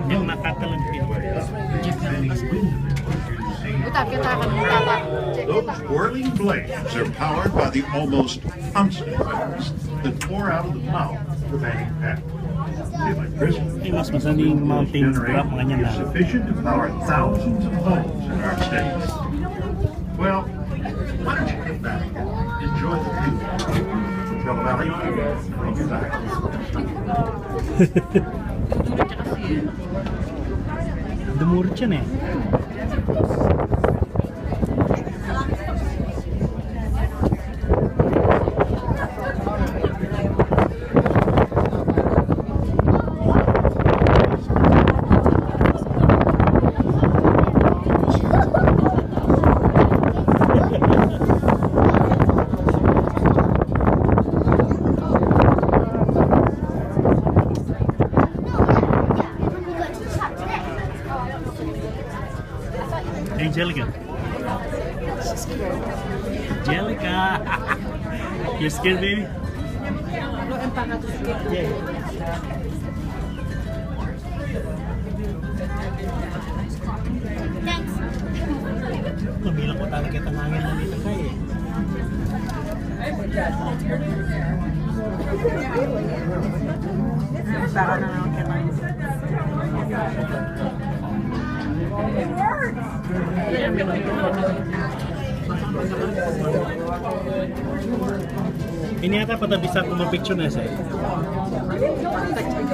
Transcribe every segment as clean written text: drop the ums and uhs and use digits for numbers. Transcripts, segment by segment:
Yung nakatalang Those whirling blades are powered by the almost constant winds that pour out of the mouth of the banning pack. The electricity mas masaling mountain trap mga niyan na. is sufficient to power thousands of homes in our state. Well, why don't you get back and enjoy the view? Tell Valley, I'll be back. Dumurot yan eh. Angelica. Angelica. You scared, baby? Yeah. Thanks. Kumilang ko talaga itang hangin na dito kayo eh. Saka na lang kailangan. Ini ata patabisa ko mga picture na siya.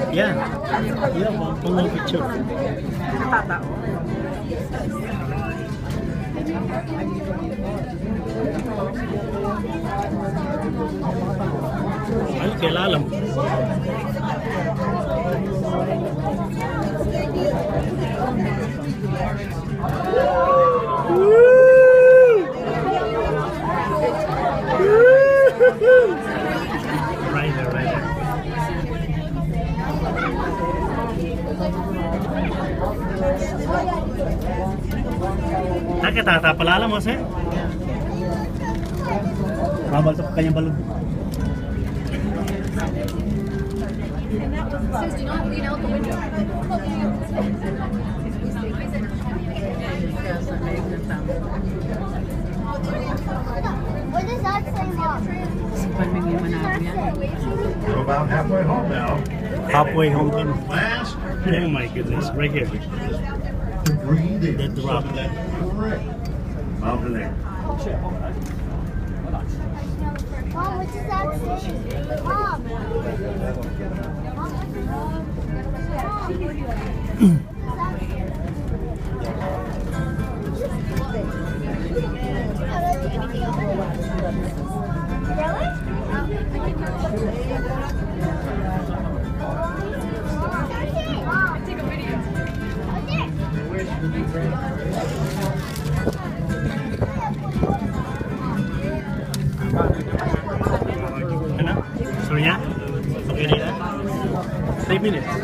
Yeah. Yeah, mga picture. Tatao. Ay, kailalam. Rider. Nakita palala mo sir? Mabal sa kanyang balon. Says do not lean out the window. What does that say, Mom? We're about halfway home now. Halfway home. Last Oh my goodness, right here. to breathe in The drop. some of that great mountain air. Mom, what does that say? Mom. Take a video. Ano? Surya? Okay na yan? 3 minutes.